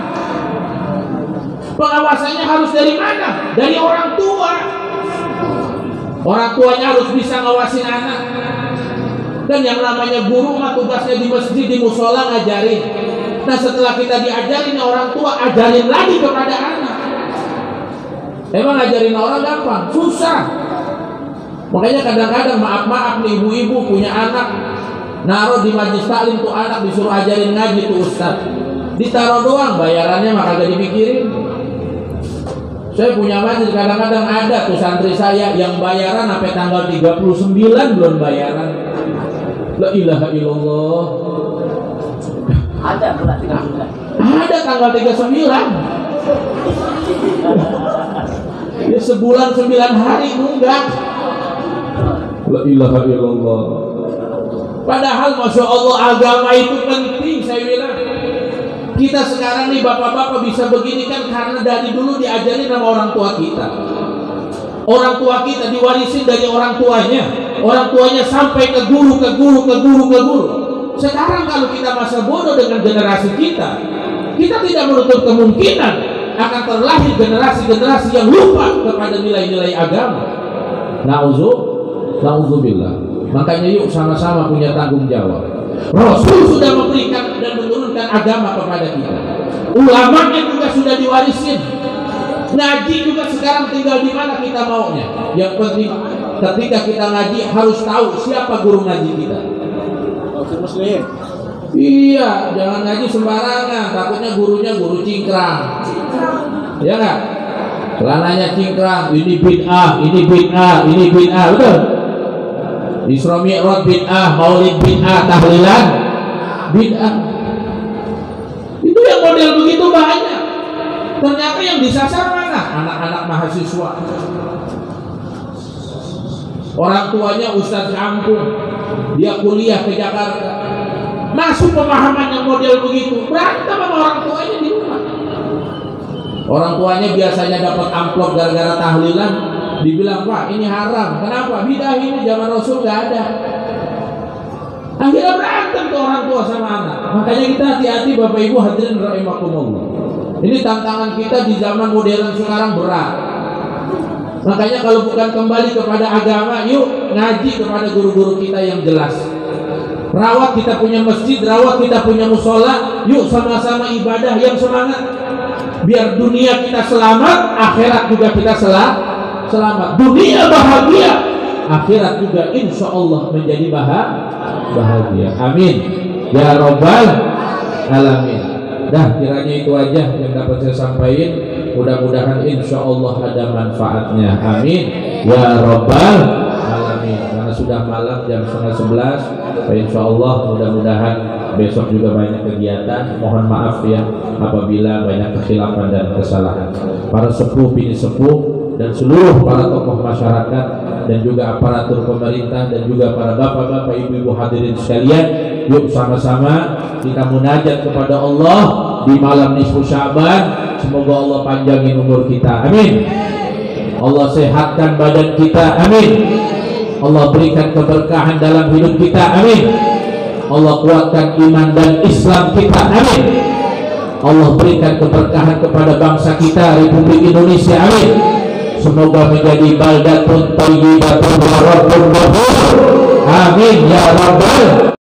Pengawasannya harus dari mana? Dari orang tua. Orang tuanya harus bisa ngawasin anak. Dan yang namanya guru mah tugasnya di masjid, di musola ngajarin. Nah setelah kita diajarin orang tua, ajarin lagi kepada anak. Emang ngajarin orang gampang? Susah. Makanya kadang-kadang maaf nih ibu-ibu punya anak, naruh di majlis taklim tuh anak disuruh ajarin ngaji tuh ustaz. Ditaruh doang, bayarannya mah kagak dipikirin. Saya punya majlis kadang-kadang ada tuh santri saya yang bayaran sampai tanggal 39 belum bayaran. La ilaha illallah. Ada bulan 39. Ada tanggal 39. Ya sebulan 9 hari nunggak. La ilaha illallah. Padahal Masya Allah agama itu penting, saya bilang. Kita sekarang nih bapak-bapak bisa begini kan karena dari dulu diajarin sama orang tua kita. Orang tua kita diwarisin dari orang tuanya. Orang tuanya sampai ke guru. Sekarang kalau kita masa bodoh dengan generasi kita tidak menutup kemungkinan akan terlahir generasi-generasi yang lupa kepada nilai-nilai agama. Na'udzubillah. Makanya yuk sama-sama punya tanggung jawab. Rasul sudah memberikan dan menurunkan agama kepada kita. Ulamanya juga sudah diwarisin. Ngaji juga sekarang tinggal di mana kita maunya. Yang penting ketika kita ngaji harus tahu siapa guru ngaji kita. Muslim. Iya, jangan ngaji sembarangan. Takutnya gurunya guru cingkrang. Ya nggak? Celananya cingkrang. Ini bid'ah, betul? Isra Mi'raj bid'ah, Maulid bid'ah, tahlilan bid'ah. Itu yang model begitu banyak. Ternyata yang disasar mana? Anak-anak mahasiswa. Orang tuanya ustaz kampung, dia kuliah ke Jakarta. Masuk pemahaman yang model begitu, berantem sama orang tuanya di rumah. Orang tuanya biasanya dapat amplop gara-gara tahlilan, dibilang, "Pak, ini haram." Kenapa? Bidah ini zaman Rasul nggak ada. Akhirnya berantem tuh orang tua sama anak. Makanya kita hati-hati Bapak Ibu hadirin rahimakumullah. Ini tantangan kita di zaman modern sekarang berat. Makanya kalau bukan kembali kepada agama, yuk ngaji kepada guru-guru kita yang jelas. Rawat kita punya masjid, rawat kita punya musola. Yuk sama-sama ibadah yang semangat. Biar dunia kita selamat, akhirat juga kita selamat. Dunia bahagia, akhirat juga insya Allah menjadi bahagia. Amin ya Rabbal Alamin. Dah kiranya itu aja yang dapat saya sampaikan. Mudah-mudahan insya Allah ada manfaatnya. Amin ya Rabbal Alamin. Karena sudah malam jam 10:30, insya Allah mudah-mudahan besok juga banyak kegiatan. Mohon maaf ya apabila banyak kekhilafan dan kesalahan. Para sepuh, bini sepuh, dan seluruh para tokoh masyarakat dan juga aparatur pemerintah dan juga para bapak-bapak, ibu-ibu hadirin sekalian, yuk sama-sama kita munajat kepada Allah di malam nisfu Sya'ban. Semoga Allah panjangin umur kita, amin. Allah sehatkan badan kita, amin. Allah berikan keberkahan dalam hidup kita, amin. Allah kuatkan iman dan Islam kita, amin. Allah berikan keberkahan kepada bangsa kita Republik Indonesia, amin. Semoga menjadi baldatun thayyibatun wa rabbun ghafur, amin ya rabbal